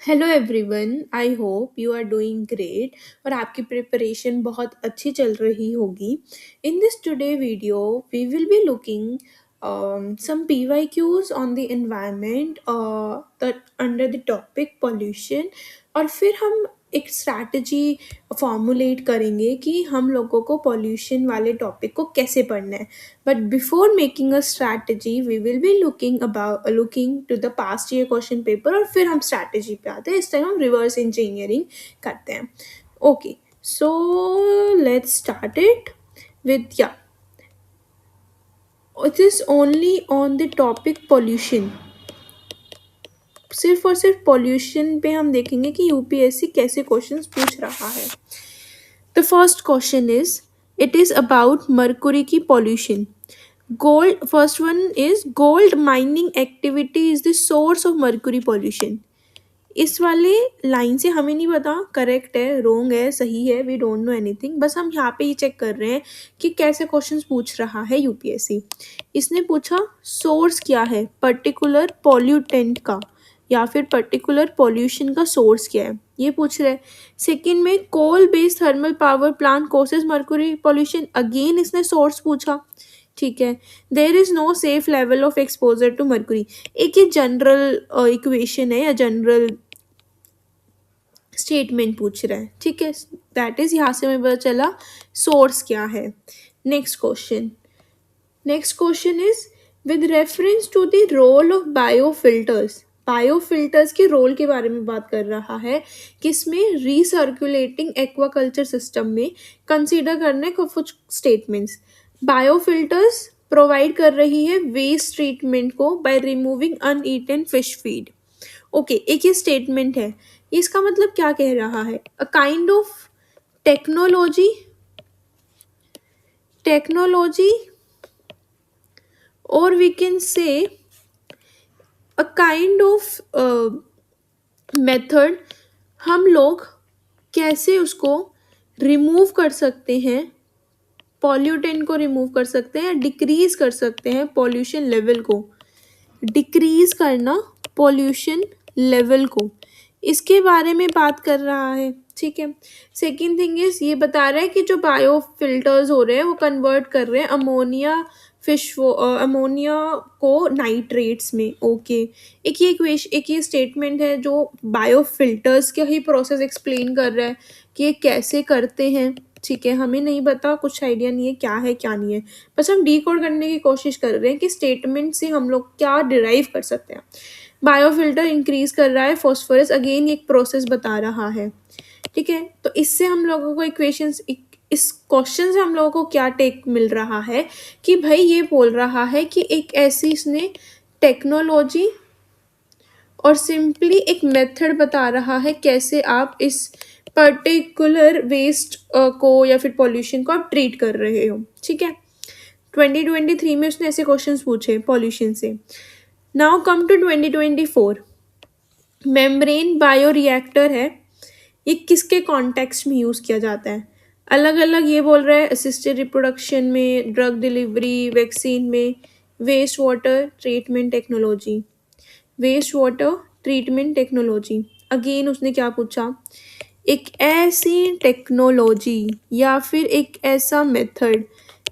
Hello everyone, I hope you are doing great और आपकी preparation बहुत अच्छी चल रही होगी. In this today video we will be looking some PYQs on the environment that under the topic pollution. और फिर हम एक स्ट्रैटेजी फॉर्मुलेट करेंगे कि हम लोगों को पॉल्यूशन वाले टॉपिक को कैसे पढ़ना है. But before making a strategy, we will be looking to the past year question paper और फिर हम strategy पे आते हैं. इस टाइम हम reverse engineering करते हैं. Okay, so let's start it with it is only on the topic pollution. सिर्फ और सिर्फ पॉल्यूशन पे हम देखेंगे कि यूपीएससी कैसे क्वेश्चंस पूछ रहा है. The first question is it is about Mercury की pollution. Gold, first one is gold mining activity is the source of mercury pollution. इस वाले लाइन से हमें नहीं पता करेक्ट है रोंग है सही है, वी डोंट नो एनीथिंग. बस हम यहाँ पे ही चेक कर रहे हैं कि कैसे क्वेश्चंस पूछ रहा है यूपीएससी. इसने पूछा सोर्स क्या है पर्टिकुलर पॉल्यूटेंट का या फिर पर्टिकुलर पॉल्यूशन का सोर्स क्या है, ये पूछ रहा है. सेकेंड में coal based thermal power plant causes mercury pollution, again इसने सोर्स पूछा. ठीक है. There is no safe level of exposure to mercury, एक ये जनरल इक्वेशन है या जनरल स्टेटमेंट पूछ रहा है. ठीक है, दैट इज यहाँ से हमें पता चला सोर्स क्या है. Next question is with reference to the role of biofilters. Biofilters के रोल के बारे में बात कर रहा है किसमें, रिसर्कुलेटिंग एक्वाकल्चर सिस्टम में. कंसीडर करने को कुछ स्टेटमेंट्स. बायोफिल्टर्स प्रोवाइड कर रही है वेस्ट ट्रीटमेंट को by removing uneaten fish feed. Okay, एक ये स्टेटमेंट है. इसका मतलब क्या कह रहा है, अ काइंड ऑफ टेक्नोलॉजी और we can say a kind of method. हम लोग कैसे उसको रिमूव कर सकते हैं, पॉल्यूटेंट को रिमूव कर सकते हैं, डिक्रीज कर सकते हैं पॉल्यूशन लेवल को, डिक्रीज करना पॉल्यूशन लेवल को, इसके बारे में बात कर रहा है. ठीक है. सेकेंड थिंग इज ये बता रहा है कि जो बायो फिल्टर्स हो रहे हैं वो कन्वर्ट कर रहे हैं अमोनिया को नाइट्रेट्स में. ओके. एक ये स्टेटमेंट है जो बायो फिल्टर्स का ही प्रोसेस एक्सप्लेन कर रहा है कि ये कैसे करते हैं. ठीक है, हमें नहीं पता, कुछ आइडिया नहीं है क्या है क्या नहीं है, बस हम डीकोड करने की कोशिश कर रहे हैं कि स्टेटमेंट से हम लोग क्या डिराइव कर सकते हैं. बायोफिल्टर इंक्रीज कर रहा है फॉस्फोरस, अगेन एक प्रोसेस बता रहा है. ठीक है, तो इससे हम लोगों को इक्वेशंस, इस क्वेश्चन से हम लोगों को क्या टेक मिल रहा है कि भाई ये बोल रहा है कि एक ऐसी इसने टेक्नोलॉजी और सिंपली एक मेथड बता रहा है कैसे आप इस पर्टिकुलर वेस्ट को या फिर पॉल्यूशन को आप ट्रीट कर रहे हो. ठीक है. 2023 में उसने ऐसे क्वेश्चंस पूछे पॉल्यूशन से. Now come to 2024. Membrane bioreactor है, ये किसके कॉन्टेक्स्ट में यूज़ किया जाता है, अलग अलग ये बोल रहा है असिस्टेड रिप्रोडक्शन में, ड्रग डिलीवरी, वैक्सीन में, waste water treatment technology. Waste water treatment technology, again उसने क्या पूछा, एक ऐसी टेक्नोलॉजी या फिर एक ऐसा मेथड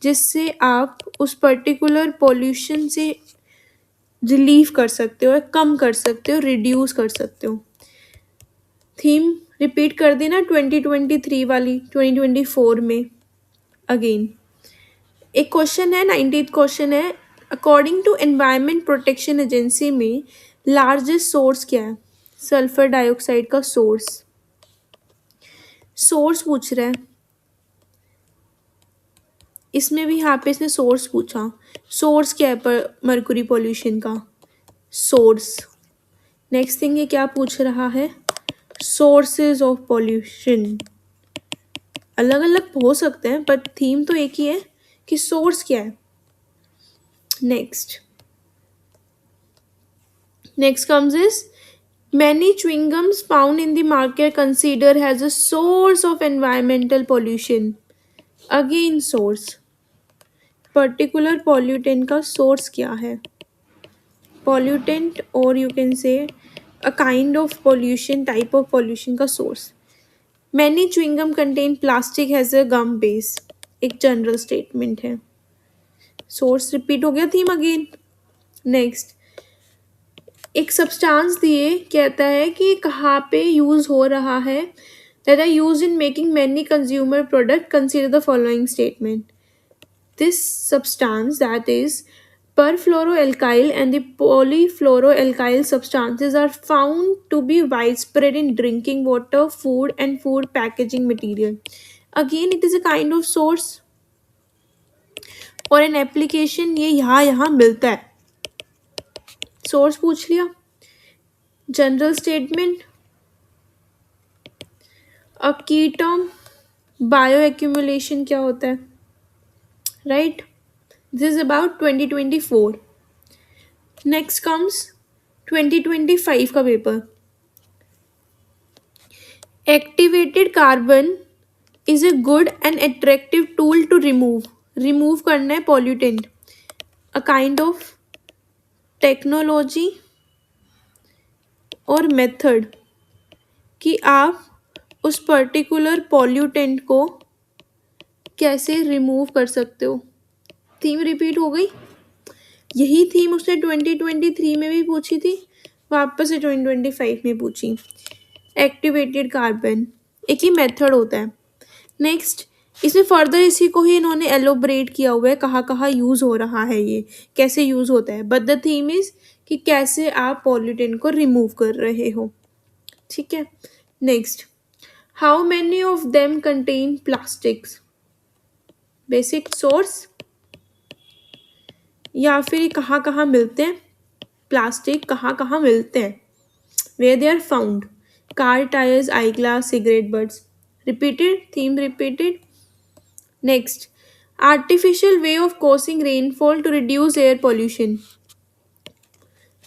जिससे आप उस पर्टिकुलर पॉल्यूशन से रिलीव कर सकते हो, कम कर सकते हो, रिड्यूस कर सकते हो. थीम रिपीट कर देना 2023 वाली 2024 में. अगेन एक क्वेश्चन है, 19th क्वेश्चन है, according to environment protection agency में लार्जेस्ट सोर्स क्या है, सल्फर डाइऑक्साइड का सोर्स पूछ रहा है. इसमें भी यहाँ पे इसने सोर्स पूछा, सोर्स क्या है पर मर्कुरी पॉल्यूशन का सोर्स. नेक्स्ट थिंग ये क्या पूछ रहा है, सोर्सेज ऑफ पॉल्यूशन. अलग अलग हो सकते हैं बट थीम तो एक ही है कि सोर्स क्या है. Next comes is many chewing gums found in the market considered as a source of environmental pollution. Again source, particular pollutant का source क्या है, pollutant और you can say a kind of pollution, type of pollution का सोर्स। Many chewing gum contain plastic has a gum base, एक general statement है। Source repeat हो गया, थीम अगेन। नेक्स्ट, एक सब्सटेंस दिए, कहता है कि कहाँ पे यूज हो रहा है, that are used in making many consumer product, consider the following statement. This substance, that is perfluoroalkyl and the polyfluoroalkyl substances, are found to be widespread in drinking water, food and food packaging material. Again, it is a kind of source और an application, ये यहाँ यहाँ मिलता है। Source पूछ लिया। General statement, अब की टर्म बायो एक्यूमुलेशन क्या होता है, right. This is about 2024। Next comes 2025 का paper. Activated carbon is a good and attractive tool to remove करना है pollutant, a kind of technology और मेथड कि आप उस पर्टिकुलर पॉल्यूटेंट को कैसे रिमूव कर सकते हो। थीम रिपीट हो गई। यही थीम उसने 2023 में भी पूछी थी, वापस से 2025 में पूछी। एक्टिवेटेड कार्बन, एक ही मेथड होता है। नेक्स्ट, इसमें फर्दर इसी को ही इन्होंने एलोबरेट किया हुआ है, कहाँ कहाँ यूज़ हो रहा है, ये कैसे यूज़ होता है। बट द थीम इज कि कैसे आप पॉल्यूटेंट को रिमूव कर रहे हो, ठीक है। Next, how many of them contain plastics, basic source, या फिर कहाँ कहाँ मिलते हैं प्लास्टिक, कहाँ कहाँ मिलते हैं, where they are found. Car tires, eyeglass, cigarette butts. Repeated, theme repeated. Next, artificial way of causing rainfall to reduce air pollution.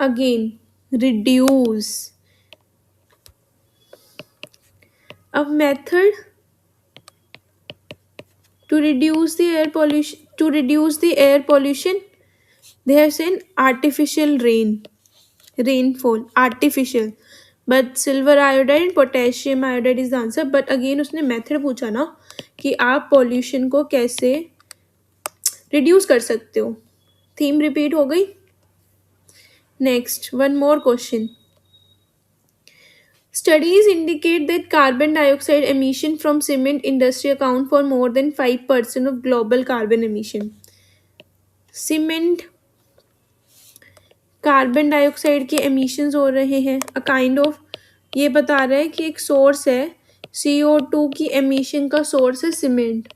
Again, reduce. A method to reduce the air pollution. To reduce the air pollution, they have said artificial rainfall, artificial. But silver iodide, potassium iodide is the answer. But again उसने method पूछा ना कि आप pollution को कैसे reduce कर सकते हो। थीम रिपीट हो गई। Next, one more question. Studies indicate that carbon dioxide emission from cement industry account for more than 5% of global carbon emission. Cement carbon dioxide के एमिशंस हो रहे हैं, अ काइंड ऑफ, ये बता रहा है कि एक सोर्स है CO2 की एमिशन का सोर्स है सीमेंट।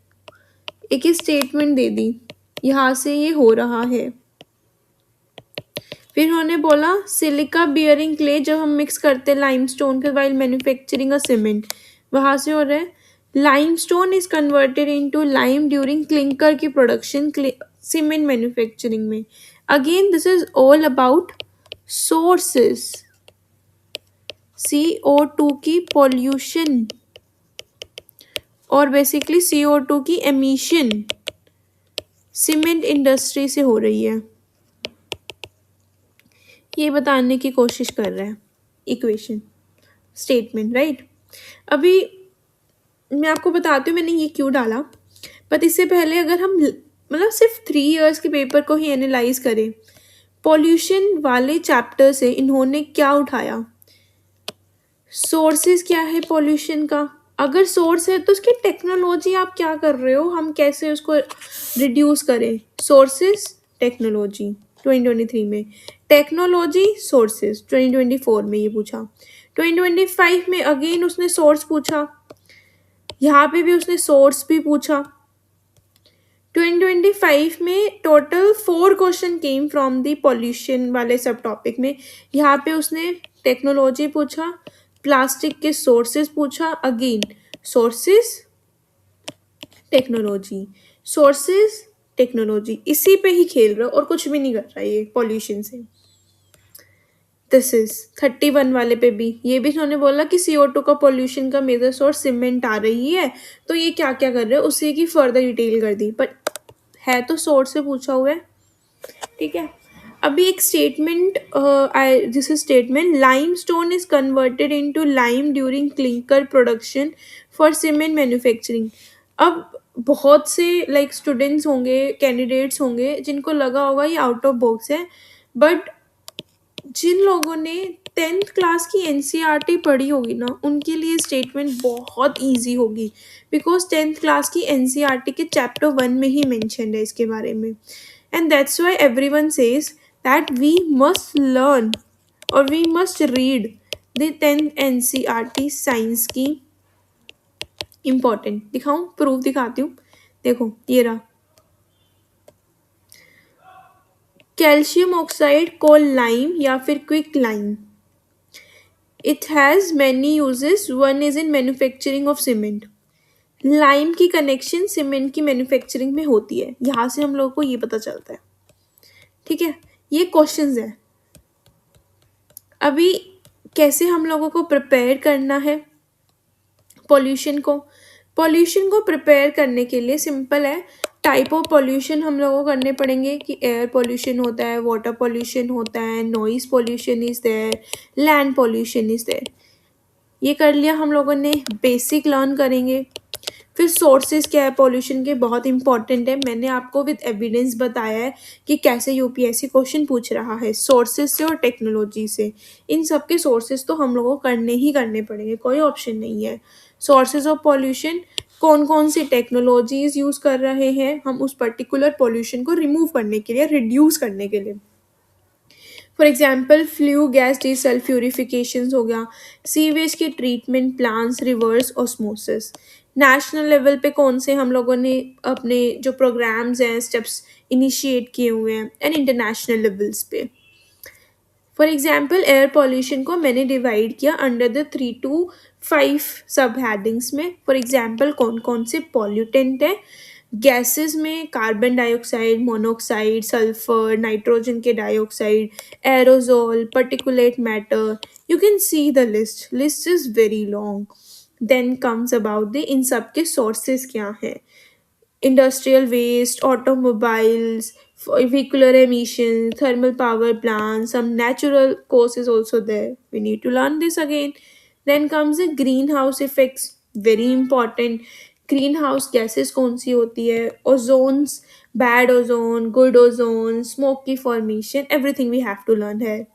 एक ही स्टेटमेंट दे दी, यहाँ से ये हो रहा है। फिर उन्होंने बोला सिलिका बियरिंग क्ले जब हम मिक्स करते हैं लाइमस्टोन के वाइल मैन्युफैक्चरिंग अ सीमेंट, वहाँ से हो रहा है limestone is converted into lime during clinker की प्रोडक्शन सीमेंट मैन्युफैक्चरिंग में। Again this is all about sources. CO2 की पॉल्यूशन और बेसिकली CO2 की एमिशन सीमेंट इंडस्ट्री से हो रही है, ये बताने की कोशिश कर रहा है इक्वेशन स्टेटमेंट, राइट। अभी मैं आपको बताती हूँ मैंने ये क्यों डाला, बट इससे पहले अगर हम मतलब सिर्फ 3 इयर्स के पेपर को ही एनालाइज करें, पॉल्यूशन वाले चैप्टर से इन्होंने क्या उठाया, सोर्सेज क्या है पॉल्यूशन का, अगर सोर्स है तो उसकी टेक्नोलॉजी आप क्या कर रहे हो, हम कैसे उसको रिड्यूस करें। सोर्सेज टेक्नोलॉजी 2023 में, टेक्नोलॉजी सोर्सेज 2024 में ये पूछा। 2025 में अगेन उसने सोर्स पूछा, यहाँ पे भी उसने सोर्स भी पूछा। 2025 में total 4 question came from the pollution वाले सब टॉपिक में। यहाँ पे उसने टेक्नोलॉजी पूछा, प्लास्टिक के सोर्सेज पूछा, again sources technology, sources technology, इसी पे ही खेल रहा और कुछ भी नहीं कर रहा ये पॉल्यूशन से। दिस इज 31 वाले पे भी ये भी उन्होंने बोला कि CO2 का पॉल्यूशन का मेजर सोर्स सीमेंट आ रही है, तो ये क्या क्या कर रहे हैं उसी की फर्दर डिटेल कर दी, बट है तो सोर्स से पूछा हुआ है, ठीक है। अभी एक statement, this is statement, limestone is converted into lime during clinker production for cement manufacturing. अब बहुत से लाइक स्टूडेंट्स होंगे, कैंडिडेट्स होंगे जिनको लगा होगा ये आउट ऑफ बॉक्स है, बट जिन लोगों ने 10th क्लास की एनसीईआरटी पढ़ी होगी ना, उनके लिए स्टेटमेंट बहुत इजी होगी, बिकॉज 10th क्लास की एनसीईआरटी के चैप्टर 1 में ही मेंशन है इसके बारे में। And that's why everyone says that we must learn और we must read the 10th NCERT science की। इम्पॉर्टेंट दिखाऊं, प्रूफ दिखाती हूँ, देखो ये रहा। कैल्शियम ऑक्साइड कोल लाइम या फिर quick lime, it has many uses, one is in manufacturing of cement. Lime की कनेक्शन सीमेंट की मैन्युफैक्चरिंग में होती है, यहाँ से हम लोगों को ये पता चलता है। ठीक है, ये क्वेश्चंस है। अभी कैसे हम लोगों को प्रिपेयर करना है पॉल्यूशन को। पॉल्यूशन को प्रिपेयर करने के लिए सिंपल है, टाइप ऑफ पॉल्यूशन हम लोगों को करने पड़ेंगे कि एयर पॉल्यूशन होता है, वाटर पॉल्यूशन होता है, noise pollution is there, land pollution is there. ये कर लिया हम लोगों ने, बेसिक लर्न करेंगे। फिर सोर्सेज क्या है पॉल्यूशन के, बहुत इंपॉर्टेंट है। मैंने आपको विद एविडेंस बताया है कि कैसे यूपीएससी क्वेश्चन पूछ रहा है, सोर्सेज से और टेक्नोलॉजी से। इन सब के सोर्सेज तो हम लोगों को करने ही करने पड़ेंगे, कोई ऑप्शन नहीं है। सोर्सेज ऑफ पॉल्यूशन, कौन कौन सी टेक्नोलॉजीज यूज़ कर रहे हैं हम उस पर्टिकुलर पॉल्यूशन को रिमूव करने के लिए, रिड्यूस करने के लिए। फॉर एग्जाम्पल फ्लू गैस डिसल्फ्यूरिफिकेशन हो गया, सीवेज के treatment plans, reverse osmosis. National level पे कौन से हम लोगों ने अपने जो प्रोग्राम्स हैं, स्टेप्स इनिशिएट किए हुए हैं, एंड इंटरनेशनल लेवल्स पे। फॉर एग्जाम्पल एयर पॉल्यूशन को मैंने डिवाइड किया अंडर द 3 to 5 सब हेडिंग्स में। फॉर एग्जाम्पल कौन कौन से पॉल्यूटेंट है, गैसेस में carbon dioxide, monoxide, sulphur, nitrogen के dioxide, aerosol, particulate matter. You can see the list, list is very long. Then comes about the इन सब के सोर्सेज क्या हैं, industrial waste, automobiles, vehicular emissions, thermal power plants, some natural causes also there. We need to learn this again. Then comes the greenhouse effects, very important. Greenhouse gases कौन सी होती है, ozones, bad ozone, good ozone, smoky formation, everything we have to learn here.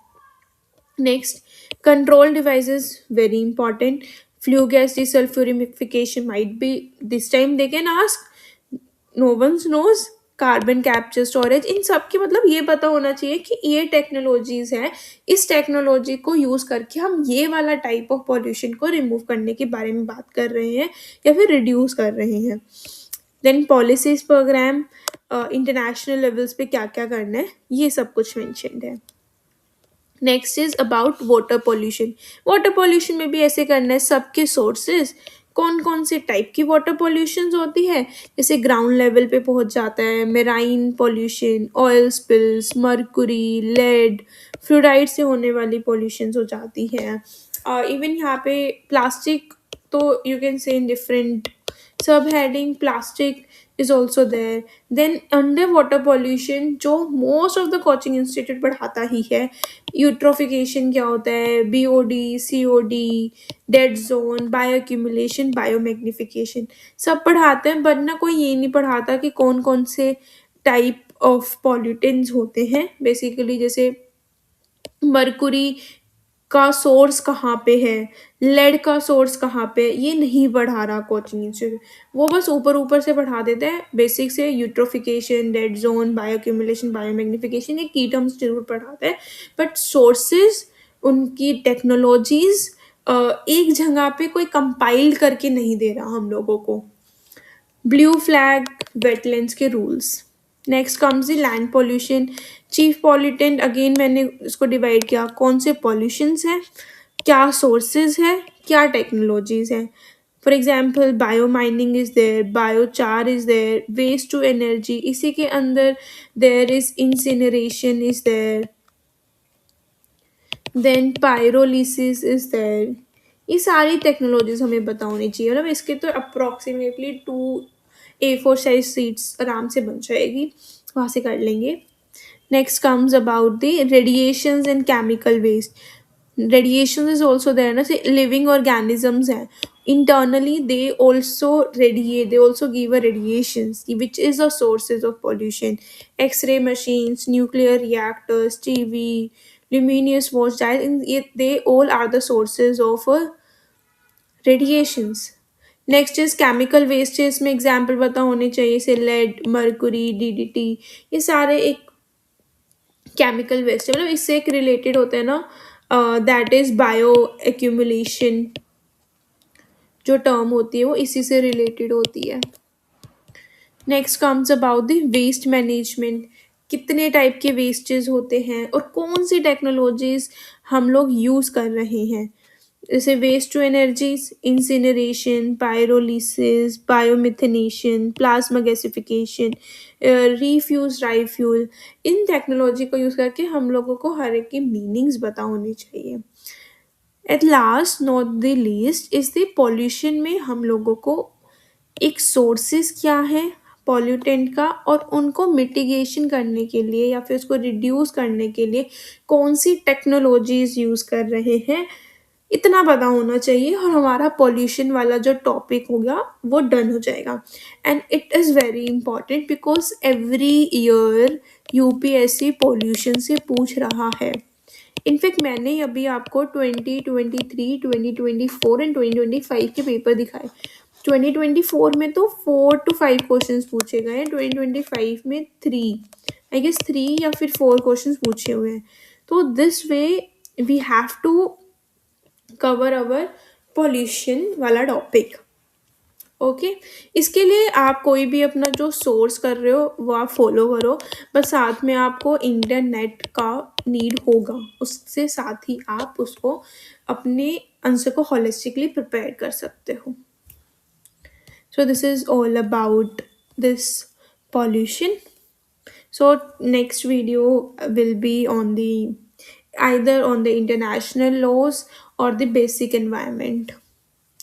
Next, control devices, very important. Flue gas desulfurification might be, this time they can ask, no one knows. Carbon capture storage, इन सब की मतलब ये पता होना चाहिए कि ये टेक्नोलॉजीज है, इस टेक्नोलॉजी को यूज करके हम ये वाला टाइप ऑफ पॉल्यूशन को रिमूव करने के बारे में बात कर रहे हैं या फिर रिड्यूस कर रहे हैं। Then policies program, international levels पे क्या क्या करना है, ये सब कुछ मेंशन्ड है। Next is about water pollution. Water pollution में भी ऐसे करना है, सबके सोर्सेज, कौन कौन से टाइप की वाटर पॉल्यूशन होती है, जैसे ग्राउंड लेवल पे पहुंच जाता है marine pollution, oil spills, mercury, lead, fluoride से होने वाली पॉल्यूशन हो जाती है। इवन यहाँ पे प्लास्टिक, तो you can say in different sub heading plastic is also there. Then underwater pollution जो most of the coaching institute पढ़ाता ही है, यूट्रोफिकेशन क्या होता है, BOD, COD, dead zone, bio accumulation, bio magnification, सब पढ़ाते हैं, बट ना कोई ये नहीं पढ़ाता कि कौन कौन से टाइप ऑफ पॉल्यूटेंट्स होते हैं। बेसिकली जैसे मरकुरी का सोर्स कहाँ पे है, लेड का सोर्स कहाँ पे, ये नहीं पढ़ा रहा कोचिंग इंस्टीट्यूट। वो बस ऊपर ऊपर से पढ़ा देते हैं, बेसिक से eutrophication, dead zone, bio accumulation, bio magnification, ये की टर्म्स जरूर पढ़ाते हैं, बट सोर्सेज, उनकी टेक्नोलॉजीज एक जगह पे कोई कंपाइल्ड करके नहीं दे रहा हम लोगों को। ब्लू फ्लैग वेटलैंड्स के rules. Next comes the land pollution, chief pollutant, again मैंने इसको डिवाइड किया, कौन से पॉल्यूशंस हैं, क्या सोर्सेज है, क्या टेक्नोलॉजीज हैं। For example biomining is there, biochar is there, waste to energy, इसी के अंदर there is incineration is there, then pyrolysis is there. ये सारी टेक्नोलॉजीज हमें पता होनी चाहिए, मतलब इसके तो अप्रॉक्सीमेटली 2 A4 साइज सीट्स आराम से बन जाएगी, वहाँ से कर लेंगे। Next comes about the radiations and chemical waste. Radiation is also there na, say living organisms hai, internally they also radiate, they also give a radiations which is a sources of pollution. X-ray machines, nuclear reactors, TV, luminous watch dial, they all are the sources of radiations. Next is chemical wastage में example पता होने चाहिए, से lead, Mercury, DDT, ये सारे एक chemical waste है, मतलब इससे एक रिलेटेड होते हैं ना, दैट इज बायो एक्यूमुलेशन, जो टर्म होती है वो इसी से रिलेटेड होती है. Next comes about the waste management. कितने टाइप के वेस्टेज होते हैं और कौन सी टेक्नोलॉजीज हम लोग यूज़ कर रहे हैं. जैसे waste to energies, incineration, pyrolysis, biomethanation, plasma gasification, refuse, refuel. इन टेक्नोलॉजी को यूज़ करके हम लोगों को हर एक की मीनिंग्स पता होनी चाहिए. At last not the least is the pollution में हम लोगों को एक सोर्सेस क्या है पॉल्यूटेंट का, और उनको मिटिगेशन करने के लिए या फिर उसको रिड्यूस करने के लिए कौन सी टेक्नोलॉजीज यूज़ कर रहे हैं, इतना पता होना चाहिए और हमारा पॉल्यूशन वाला जो टॉपिक होगा वो डन हो जाएगा. And it is very important because every year UPSC pollution से पूछ रहा है. इनफैक्ट मैंने अभी आपको 2023, 2024 एंड 2025 के पेपर दिखाए. 2024 में तो 4 to 5 क्वेश्चंस पूछे गए हैं, 2025 में 3 या फिर 4 क्वेश्चंस पूछे हुए हैं. तो this way we have to cover our pollution वाला टॉपिक. ओके, इसके लिए आप कोई भी अपना जो सोर्स कर रहे हो वो आप फॉलो करो, बस साथ में आपको इंटरनेट का नीड होगा, उससे साथ ही आप उसको अपने आंसर को होलिस्टिकली प्रिपेयर कर सकते हो. So this is all about this pollution. So next video will be on the either on the international laws or the basic environment.